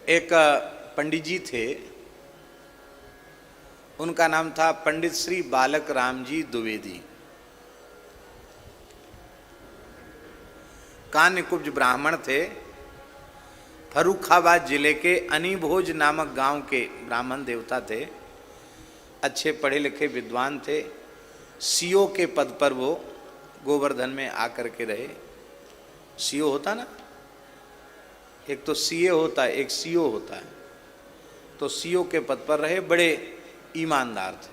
एक पंडित जी थे, उनका नाम था पंडित श्री बालक राम जी द्विवेदी। कान्यकुब्ज ब्राह्मण थे। फर्रुखाबाद जिले के अनिभोज नामक गांव के ब्राह्मण देवता थे। अच्छे पढ़े लिखे विद्वान थे। सीओ के पद पर वो गोवर्धन में आकर के रहे। सीओ होता ना, एक तो सीए होता है, एक सीओ होता है। तो सीओ के पद पर रहे, बड़े ईमानदार थे।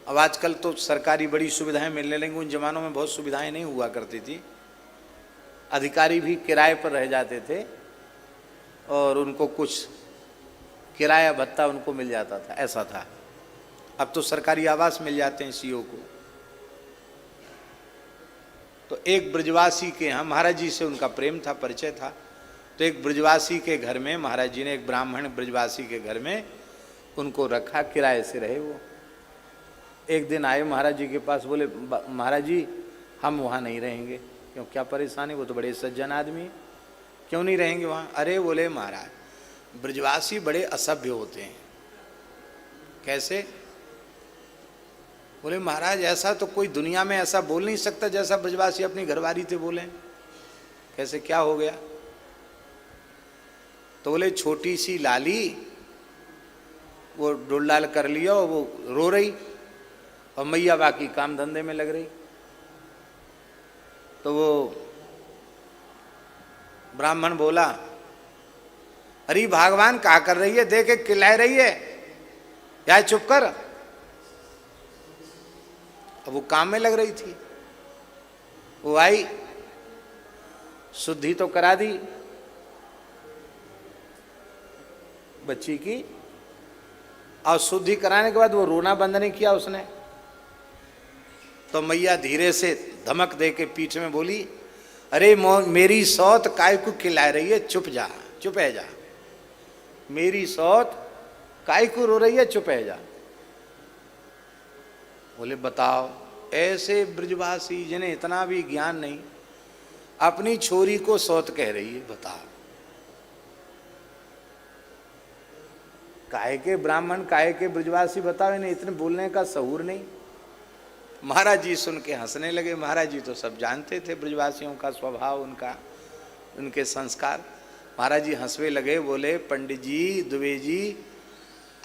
अब आजकल तो सरकारी बड़ी सुविधाएं मिलने लगी, उन जमानों में बहुत सुविधाएं नहीं हुआ करती थी। अधिकारी भी किराए पर रह जाते थे और उनको कुछ किराया भत्ता उनको मिल जाता था, ऐसा था। अब तो सरकारी आवास मिल जाते हैं सीओ को। तो एक ब्रजवासी के यहाँ महाराज जी से उनका प्रेम था, परिचय था। तो एक ब्रजवासी के घर में महाराज जी ने, एक ब्राह्मण ब्रजवासी के घर में उनको रखा, किराए से रहे वो। एक दिन आए महाराज जी के पास, बोले महाराज जी हम वहाँ नहीं रहेंगे। क्यों, क्या परेशानी? वो तो बड़े सज्जन आदमी है, क्यों नहीं रहेंगे वहाँ? अरे बोले महाराज ब्रजवासी बड़े असभ्य होते हैं। कैसे? बोले महाराज ऐसा तो कोई दुनिया में ऐसा बोल नहीं सकता जैसा ब्रजवासी अपनी घरवाली से बोले। कैसे, क्या हो गया? तो बोले छोटी सी लाली वो डोल कर लिया और वो रो रही और मैया बाकी काम धंधे में लग रही। तो वो ब्राह्मण बोला अरे भगवान क्या कर रही है, देखे खिला रही है, या चुप कर। अब वो काम में लग रही थी। वो आई, शुद्धि तो करा दी बच्ची की, और शुद्धि कराने के बाद वो रोना बंद नहीं किया उसने। तो मैया धीरे से धमक दे के पीठ में बोली अरे मेरी सौत काय को खिला रही है, चुप जा, चुप है जा। मेरी सौत काय को रो रही है, चुप है जा। बोले बताओ, ऐसे ब्रजवासी जिन्हें इतना भी ज्ञान नहीं, अपनी छोरी को सौत कह रही है, बताओ। काहे के ब्राह्मण, काहे के ब्रजवासी, बताओ, इन्हें इतने बोलने का सहूर नहीं। महाराज जी सुन के हंसने लगे। महाराज जी तो सब जानते थे ब्रजवासियों का स्वभाव, उनके संस्कार। महाराज जी हंसवे लगे, बोले पंडित जी द्विवेदी जी,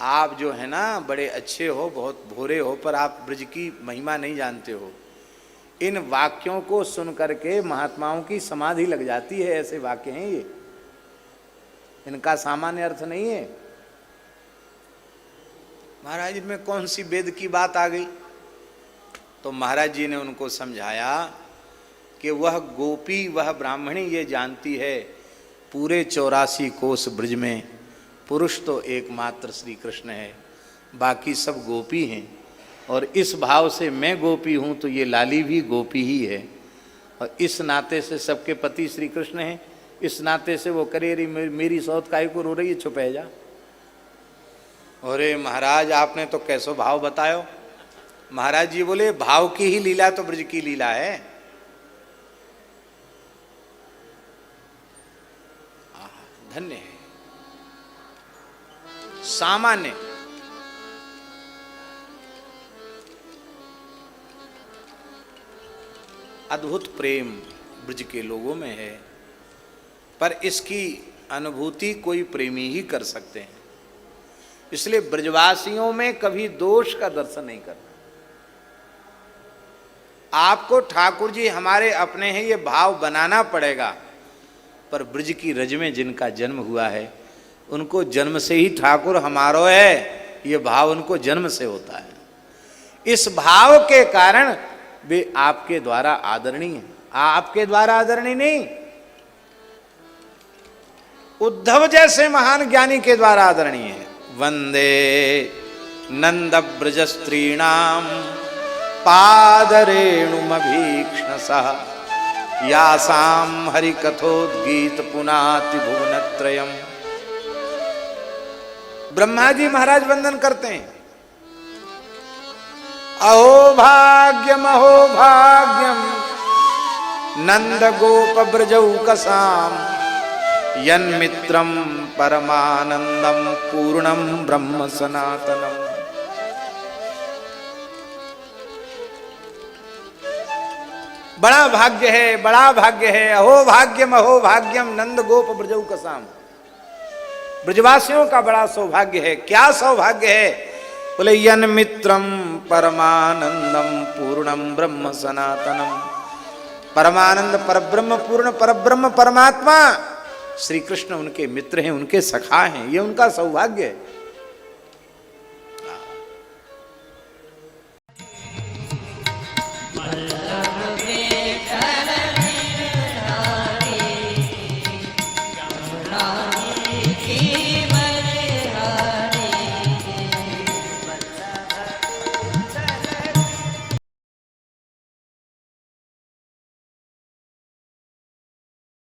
आप जो है ना बड़े अच्छे हो, बहुत भोरे हो, पर आप ब्रज की महिमा नहीं जानते हो। इन वाक्यों को सुन करके महात्माओं की समाधि लग जाती है। ऐसे वाक्य हैं ये, इनका सामान्य अर्थ नहीं है। महाराज में कौन सी वेद की बात आ गई? तो महाराज जी ने उनको समझाया कि वह गोपी, वह ब्राह्मणी ये जानती है पूरे 84 कोस ब्रज में पुरुष तो एकमात्र श्री कृष्ण है, बाकी सब गोपी हैं। और इस भाव से मैं गोपी हूँ तो ये लाली भी गोपी ही है, और इस नाते से सबके पति श्री कृष्ण हैं। इस नाते से वो करे रही मेरी सौत काहे को रो रही है, चुप है जा। अरे महाराज आपने तो कैसो भाव बतायो। महाराज जी बोले भाव की ही लीला तो ब्रज की लीला है। धन्य है। सामान्य अद्भुत प्रेम ब्रज के लोगों में है, पर इसकी अनुभूति कोई प्रेमी ही कर सकते हैं। इसलिए ब्रजवासियों में कभी दोष का दर्शन नहीं करना। आपको ठाकुर जी हमारे अपने हैं ये भाव बनाना पड़ेगा। पर ब्रज की रज में जिनका जन्म हुआ है उनको जन्म से ही ठाकुर हमारो है, ये भाव उनको जन्म से होता है। इस भाव के कारण वे आपके द्वारा आदरणीय हैं। आपके द्वारा आदरणीय नहीं, उद्धव जैसे महान ज्ञानी के द्वारा आदरणीय है। वंदे नंद ब्रज स्त्रीणाम पादरेणुमभीक्ष्णसः यासाम हरिकथोद्गीत पुनाति भुवनत्रयम्। ब्रह्मा जी महाराज वंदन करते हैं। अहो भाग्यम नंद गोप ब्रजौकसाम यन्मित्रं परमानंदम पूर्णम ब्रह्म सनातनम। बड़ा भाग्य है, बड़ा भाग्य है। अहो भाग्यम अहो भाग्यम नंद गोप ब्रजऊ कसाम। ब्रजवासियों का बड़ा सौभाग्य है। क्या सौभाग्य है? बोले यन्मित्रम परमानंदम पूर्णम ब्रह्म सनातनम। परमानंद परब्रह्म पूर्ण परब्रह्म परमात्मा श्री कृष्ण उनके मित्र हैं, उनके सखा हैं। ये उनका सौभाग्य है।